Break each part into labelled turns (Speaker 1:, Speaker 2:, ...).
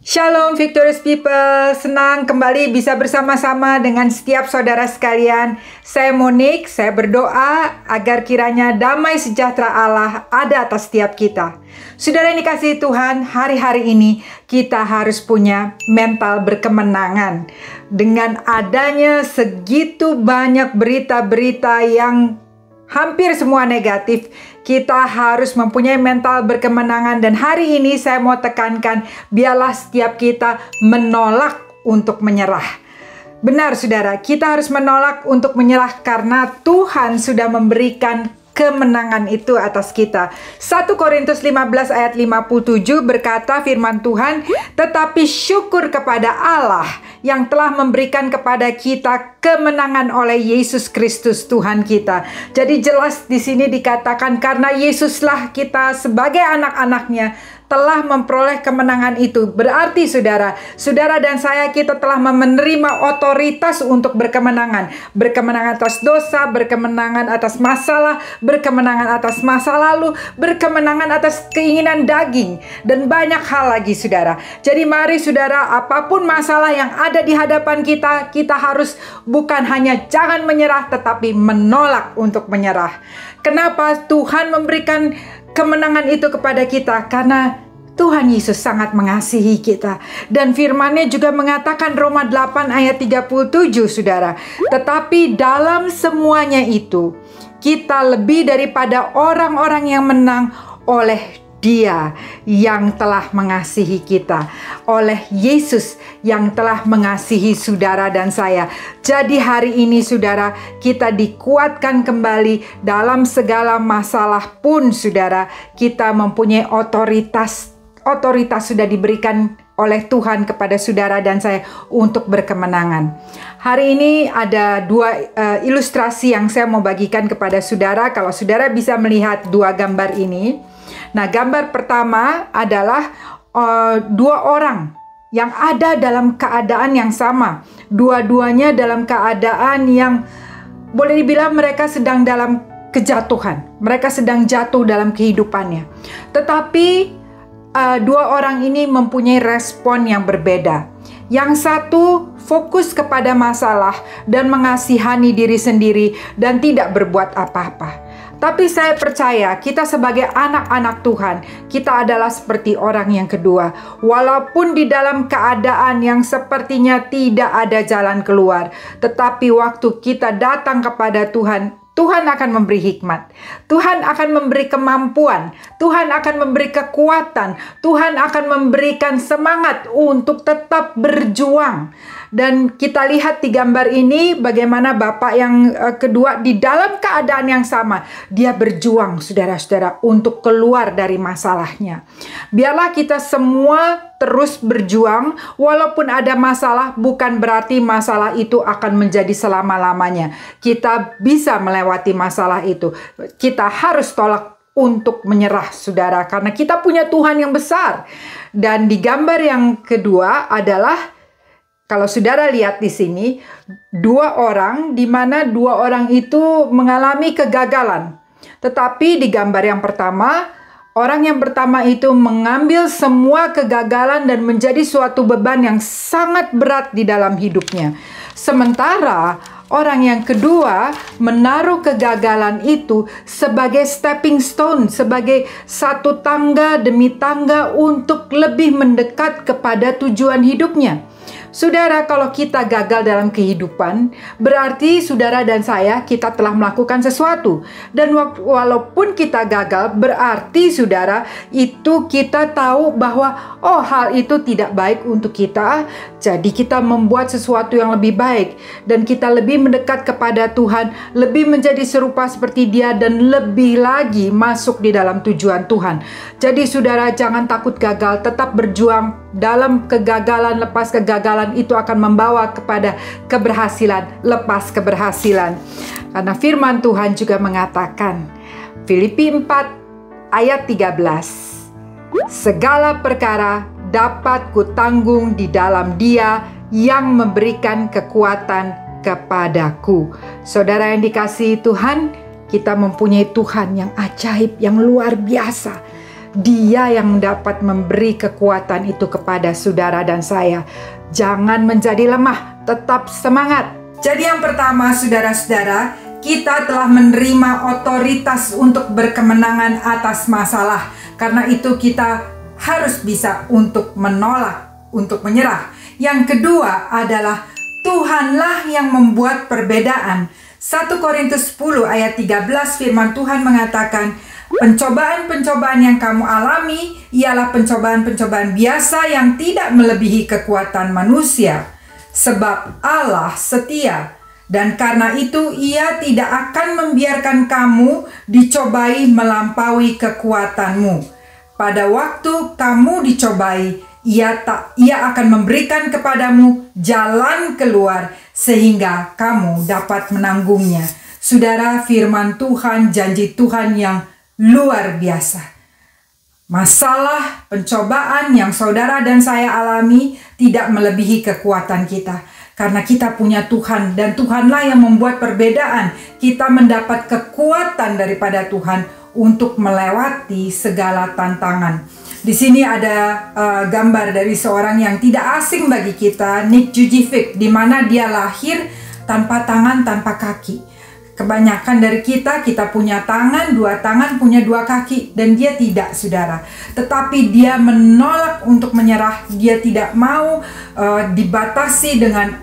Speaker 1: Shalom Victorious People, senang kembali bisa bersama-sama dengan setiap saudara sekalian. Saya Monique, saya berdoa agar kiranya damai sejahtera Allah ada atas setiap kita. Saudara yang dikasihi Tuhan, hari-hari ini kita harus punya mental berkemenangan. Dengan adanya segitu banyak berita-berita yang hampir semua negatif, kita harus mempunyai mental berkemenangan. Dan hari ini saya mau tekankan, biarlah setiap kita menolak untuk menyerah. Benar saudara, kita harus menolak untuk menyerah karena Tuhan sudah memberikan kemenangan itu atas kita. 1 Korintus 15 ayat 57 berkata firman Tuhan, tetapi syukur kepada Allah yang telah memberikan kepada kita kemenangan oleh Yesus Kristus Tuhan kita. Jadi jelas di sini dikatakan karena Yesuslah kita sebagai anak-anaknya telah memperoleh kemenangan itu. Berarti saudara dan saya, kita telah menerima otoritas untuk berkemenangan. Berkemenangan atas dosa, berkemenangan atas masalah, berkemenangan atas masa lalu, berkemenangan atas keinginan daging, dan banyak hal lagi saudara. Jadi mari saudara, apapun masalah yang ada di hadapan kita, kita harus bukan hanya jangan menyerah, tetapi menolak untuk menyerah. Kenapa Tuhan memberikan kemenangan itu kepada kita? Karena Tuhan Yesus sangat mengasihi kita. Dan firman-Nya juga mengatakan Roma 8 ayat 37 saudara. Tetapi dalam semuanya itu, kita lebih daripada orang-orang yang menang oleh Dia yang telah mengasihi kita, oleh Yesus yang telah mengasihi saudara dan saya. Jadi hari ini saudara, kita dikuatkan kembali dalam segala masalah pun saudara, kita mempunyai otoritas sudah diberikan oleh Tuhan kepada saudara dan saya untuk berkemenangan. Hari ini ada dua ilustrasi yang saya mau bagikan kepada saudara. Kalau saudara bisa melihat dua gambar ini. Nah, gambar pertama adalah dua orang yang ada dalam keadaan yang sama. Dua-duanya dalam keadaan yang boleh dibilang mereka sedang dalam kejatuhan. Mereka sedang jatuh dalam kehidupannya. Tetapi dua orang ini mempunyai respon yang berbeda. Yang satu fokus kepada masalah dan mengasihani diri sendiri dan tidak berbuat apa-apa. Tapi saya percaya kita sebagai anak-anak Tuhan, kita adalah seperti orang yang kedua. Walaupun di dalam keadaan yang sepertinya tidak ada jalan keluar, tetapi waktu kita datang kepada Tuhan, Tuhan akan memberi hikmat, Tuhan akan memberi kemampuan, Tuhan akan memberi kekuatan, Tuhan akan memberikan semangat untuk tetap berjuang. Dan kita lihat di gambar ini bagaimana Bapak yang kedua di dalam keadaan yang sama. Dia berjuang saudara-saudara untuk keluar dari masalahnya. Biarlah kita semua terus berjuang. Walaupun ada masalah, bukan berarti masalah itu akan menjadi selama-lamanya. Kita bisa melewati masalah itu. Kita harus tolak untuk menyerah saudara, karena kita punya Tuhan yang besar. Dan di gambar yang kedua adalah, kalau saudara lihat di sini, dua orang, di mana dua orang itu mengalami kegagalan. Tetapi di gambar yang pertama, orang yang pertama itu mengambil semua kegagalan dan menjadi suatu beban yang sangat berat di dalam hidupnya. Sementara orang yang kedua menaruh kegagalan itu sebagai stepping stone, sebagai satu tangga demi tangga untuk lebih mendekat kepada tujuan hidupnya. Saudara, kalau kita gagal dalam kehidupan, berarti saudara dan saya, kita telah melakukan sesuatu. Dan walaupun kita gagal, berarti saudara, itu kita tahu bahwa hal itu tidak baik untuk kita. Jadi kita membuat sesuatu yang lebih baik. Dan kita lebih mendekat kepada Tuhan, lebih menjadi serupa seperti Dia, dan lebih lagi masuk di dalam tujuan Tuhan. Jadi saudara, jangan takut gagal, tetap berjuang. Dalam kegagalan, lepas kegagalan itu akan membawa kepada keberhasilan, lepas keberhasilan. Karena firman Tuhan juga mengatakan, Filipi 4 ayat 13, segala perkara dapat kutanggung di dalam Dia yang memberikan kekuatan kepadaku. Saudara yang dikasihi Tuhan, kita mempunyai Tuhan yang ajaib, yang luar biasa. Dia yang dapat memberi kekuatan itu kepada saudara dan saya. Jangan menjadi lemah, tetap semangat. Jadi yang pertama, saudara-saudara, kita telah menerima otoritas untuk berkemenangan atas masalah. Karena itu kita harus bisa untuk menolak, untuk menyerah. Yang kedua adalah Tuhanlah yang membuat perbedaan. 1 Korintus 10 ayat 13 firman Tuhan mengatakan, pencobaan-pencobaan yang kamu alami ialah pencobaan-pencobaan biasa yang tidak melebihi kekuatan manusia. Sebab Allah setia, dan karena itu Ia tidak akan membiarkan kamu dicobai melampaui kekuatanmu. Pada waktu kamu dicobai, Ia akan memberikan kepadamu jalan keluar sehingga kamu dapat menanggungnya. Saudara, firman Tuhan, janji Tuhan yang luar biasa. Masalah, pencobaan yang saudara dan saya alami tidak melebihi kekuatan kita. Karena kita punya Tuhan dan Tuhanlah yang membuat perbedaan. Kita mendapat kekuatan daripada Tuhan untuk melewati segala tantangan. Di sini ada gambar dari seorang yang tidak asing bagi kita, Nick Vujicic, di mana dia lahir tanpa tangan, tanpa kaki. Kebanyakan dari kita punya tangan, dua tangan, punya dua kaki, dan dia tidak, saudara. Tetapi dia menolak untuk menyerah. Dia tidak mau dibatasi dengan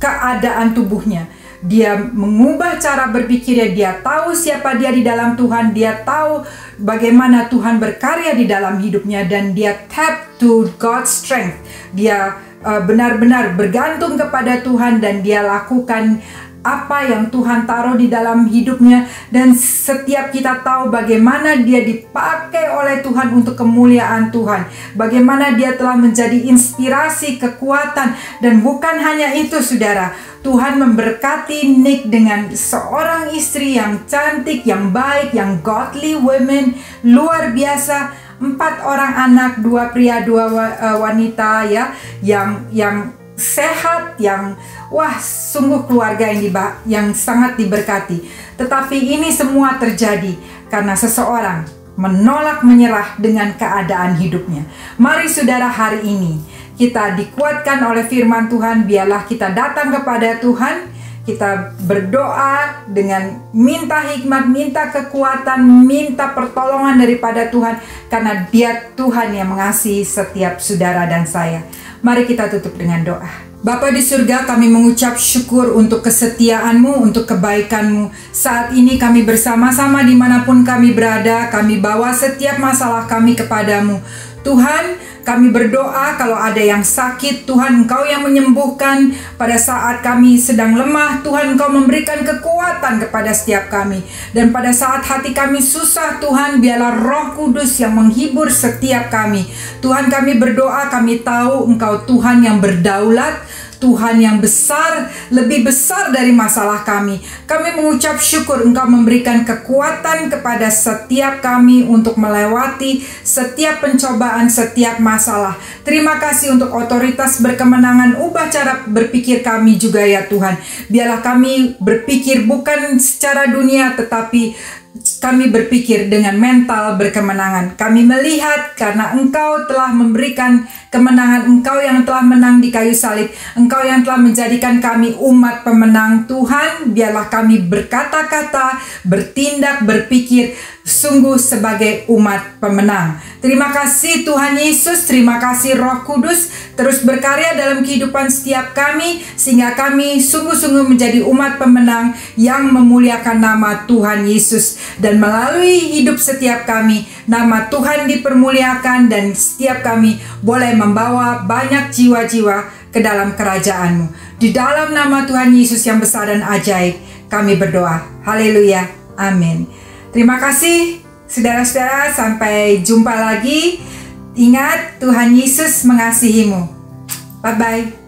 Speaker 1: keadaan tubuhnya. Dia mengubah cara berpikirnya. Dia tahu siapa dia di dalam Tuhan. Dia tahu bagaimana Tuhan berkarya di dalam hidupnya. Dan dia tap to God's strength. Dia benar-benar bergantung kepada Tuhan. Dan dia lakukan apa yang Tuhan taruh di dalam hidupnya. Dan setiap kita tahu bagaimana dia dipakai oleh Tuhan untuk kemuliaan Tuhan. Bagaimana dia telah menjadi inspirasi, kekuatan. Dan bukan hanya itu, saudara. Tuhan memberkati Nick dengan seorang istri yang cantik, yang baik, yang godly women, luar biasa. 4 orang anak, 2 pria, 2 wanita, ya, yang sehat, yang sungguh keluarga yang sangat diberkati. Tetapi ini semua terjadi karena seseorang menolak menyerah dengan keadaan hidupnya. Mari saudara, hari ini kita dikuatkan oleh firman Tuhan. Biarlah kita datang kepada Tuhan. Kita berdoa dengan minta hikmat, minta kekuatan, minta pertolongan daripada Tuhan. Karena Dia Tuhan yang mengasihi setiap saudara dan saya. Mari kita tutup dengan doa. Bapa di surga, kami mengucap syukur untuk kesetiaan-Mu, untuk kebaikan-Mu. Saat ini kami bersama-sama dimanapun kami berada, kami bawa setiap masalah kami kepadamu. Tuhan, kami berdoa kalau ada yang sakit, Tuhan Engkau yang menyembuhkan. Pada saat kami sedang lemah, Tuhan Engkau memberikan kekuatan kepada setiap kami. Dan pada saat hati kami susah, Tuhan, biarlah Roh Kudus yang menghibur setiap kami. Tuhan, kami berdoa, kami tahu Engkau Tuhan yang berdaulat, Tuhan yang besar, lebih besar dari masalah kami. Kami mengucap syukur Engkau memberikan kekuatan kepada setiap kami untuk melewati setiap pencobaan, setiap masalah. Terima kasih untuk otoritas berkemenangan. Ubah cara berpikir kami juga ya Tuhan. Biarlah kami berpikir bukan secara dunia, tetapi kami berpikir dengan mental berkemenangan. Kami melihat karena Engkau telah memberikan kemenangan, Engkau yang telah menang di kayu salib, Engkau yang telah menjadikan kami umat pemenang. Tuhan, biarlah kami berkata-kata, bertindak, berpikir sungguh sebagai umat pemenang. Terima kasih Tuhan Yesus, terima kasih Roh Kudus, terus berkarya dalam kehidupan setiap kami, sehingga kami sungguh-sungguh menjadi umat pemenang yang memuliakan nama Tuhan Yesus. Dan melalui hidup setiap kami, nama Tuhan dipermuliakan, dan setiap kami boleh membawa banyak jiwa-jiwa ke dalam kerajaan-Mu. Di dalam nama Tuhan Yesus yang besar dan ajaib, kami berdoa. Haleluya. Amin. Terima kasih saudara-saudara, sampai jumpa lagi. Ingat, Tuhan Yesus mengasihimu. Bye-bye.